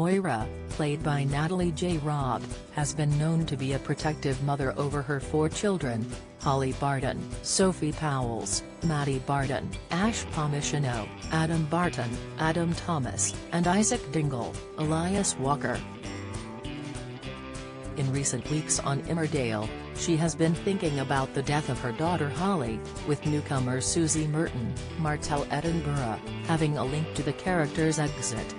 Moira, played by Natalie J. Robb, has been known to be a protective mother over her 4 children: Holly Barton, Sophie Powles, Maddie Barton, Ash Pomishino, Adam Barton, Adam Thomas, and Isaac Dingle, Elias Walker. In recent weeks on Emmerdale, she has been thinking about the death of her daughter Holly, with newcomer Susie Merton, Martell Edinburgh, having a link to the character's exit.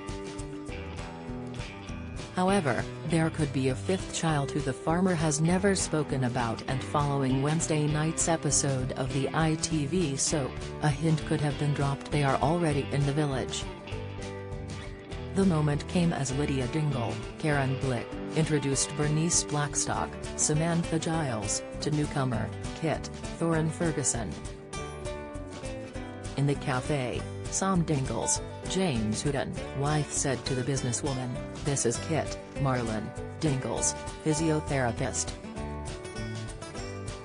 However, there could be a 5th child who the farmer has never spoken about, and following Wednesday night's episode of the ITV soap, a hint could have been dropped they are already in the village. The moment came as Lydia Dingle, Karen Blick, introduced Bernice Blackstock, Samantha Giles, to newcomer, Kit Thorne-Ferguson. In the cafe, Sam Dingle's, James Hooden, wife said to the businesswoman, "This is Kit, Marlon Dingle's physiotherapist."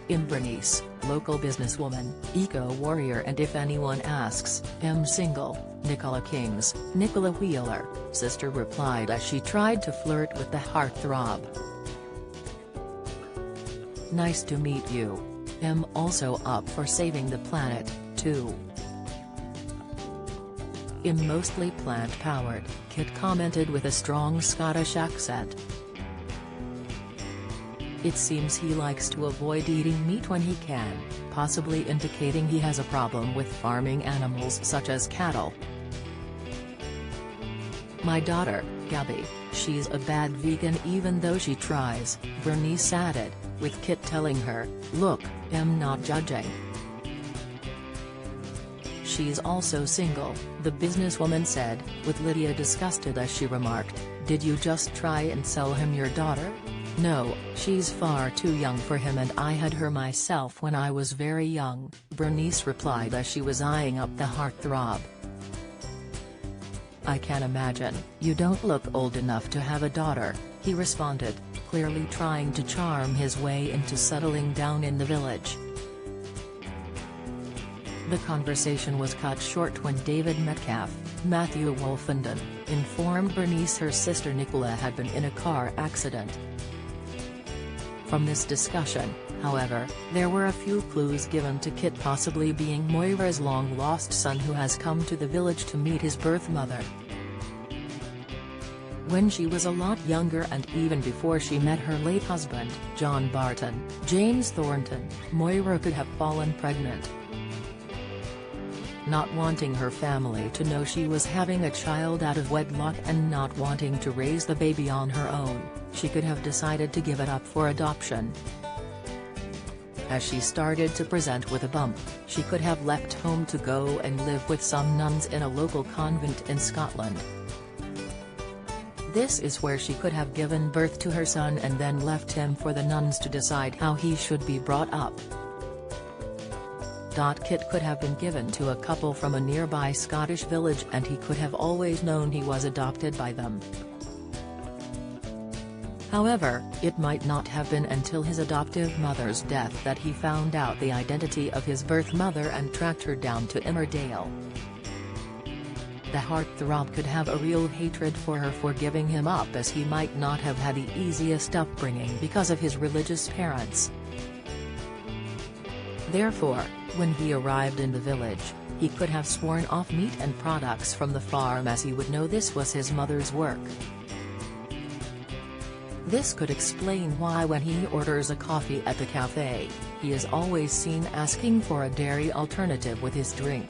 In Bernice, local businesswoman, eco-warrior and if anyone asks, I'm single, Nicola King's, Nicola Wheeler, sister replied as she tried to flirt with the heartthrob. "Nice to meet you. I'm also up for saving the planet, too." I'm mostly plant-powered, Kit commented with a strong Scottish accent. It seems he likes to avoid eating meat when he can, possibly indicating he has a problem with farming animals such as cattle. "My daughter, Gabby, she's a bad vegan even though she tries," Bernice added, with Kit telling her, "Look, I'm not judging." She's also single, the businesswoman said, with Lydia disgusted as she remarked, "Did you just try and sell him your daughter? No, she's far too young for him and I had her myself when I was very young," Bernice replied as she was eyeing up the heartthrob. "I can imagine, you don't look old enough to have a daughter," he responded, clearly trying to charm his way into settling down in the village. The conversation was cut short when David Metcalf, Matthew Wolfenden, informed Bernice her sister Nicola had been in a car accident. From this discussion, however, there were a few clues given to Kit possibly being Moira's long-lost son who has come to the village to meet his birth mother. When she was a lot younger and even before she met her late husband, John Barton, James Thornton, Moira could have fallen pregnant. Not wanting her family to know she was having a child out of wedlock and not wanting to raise the baby on her own, she could have decided to give it up for adoption. As she started to present with a bump, she could have left home to go and live with some nuns in a local convent in Scotland. This is where she could have given birth to her son and then left him for the nuns to decide how he should be brought up. Kit could have been given to a couple from a nearby Scottish village and he could have always known he was adopted by them. However, it might not have been until his adoptive mother's death that he found out the identity of his birth mother and tracked her down to Emmerdale. The heartthrob could have a real hatred for her for giving him up, as he might not have had the easiest upbringing because of his religious parents. Therefore, when he arrived in the village, he could have sworn off meat and products from the farm as he would know this was his mother's work. This could explain why when he orders a coffee at the cafe, he is always seen asking for a dairy alternative with his drink.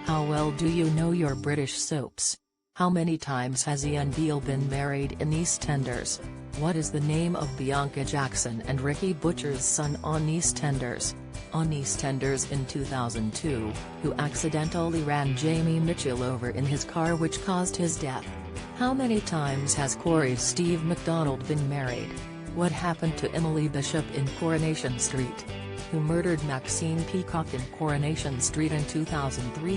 How well do you know your British soaps? How many times has Ian Beale been married in EastEnders? What is the name of Bianca Jackson and Ricky Butcher's son on EastEnders? On EastEnders in 2002, who accidentally ran Jamie Mitchell over in his car which caused his death? How many times has Corey's Steve MacDonald been married? What happened to Emily Bishop in Coronation Street? Who murdered Maxine Peacock in Coronation Street in 2003?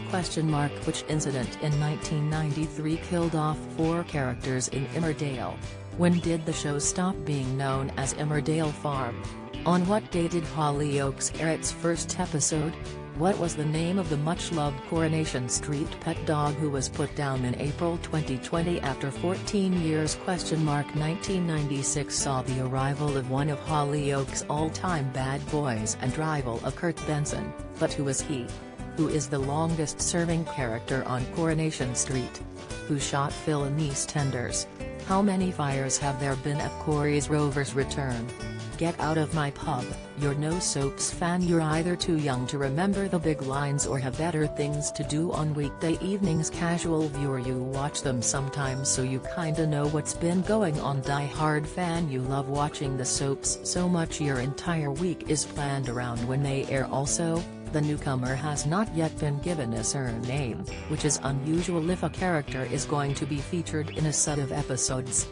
Which incident in 1993 killed off 4 characters in Emmerdale? When did the show stop being known as Emmerdale Farm? On what day did Hollyoaks air its first episode? What was the name of the much-loved Coronation Street pet dog who was put down in April 2020 after 14 years? 1996 saw the arrival of one of Hollyoaks' all-time bad boys and rival of Kurt Benson, but who is he? Who is the longest-serving character on Coronation Street? Who shot Phil in EastEnders? How many fires have there been at Corey's Rover's return? Get out of my pub, you're no soaps fan. You're either too young to remember the big lines or have better things to do on weekday evenings. Casual viewer, you watch them sometimes so you kinda know what's been going on. Die hard fan, you love watching the soaps so much your entire week is planned around when they air. Also, the newcomer has not yet been given a surname, which is unusual if a character is going to be featured in a set of episodes.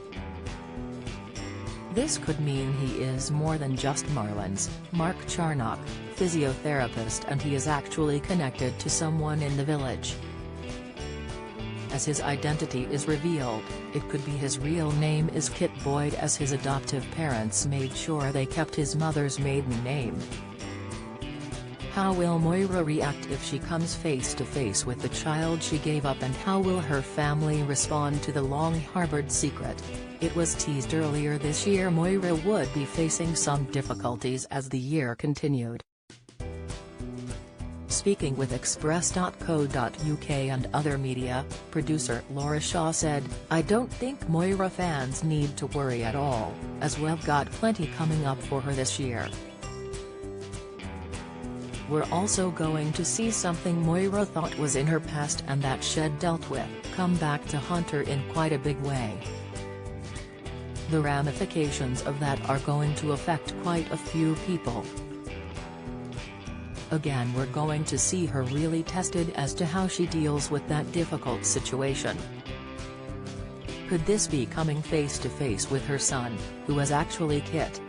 This could mean he is more than just Marlon's, Mark Charnock, physiotherapist, and he is actually connected to someone in the village. As his identity is revealed, it could be his real name is Kit Boyd, as his adoptive parents made sure they kept his mother's maiden name. How will Moira react if she comes face to face with the child she gave up, and how will her family respond to the long-harbored secret? It was teased earlier this year Moira would be facing some difficulties as the year continued. Speaking with Express.co.uk and other media, producer Laura Shaw said, "I don't think Moira fans need to worry at all, as we've got plenty coming up for her this year. We're also going to see something Moira thought was in her past and that she'd dealt with, come back to haunt her in quite a big way. The ramifications of that are going to affect quite a few people. Again, we're going to see her really tested as to how she deals with that difficult situation. Could this be coming face to face with her son, who is actually Kit?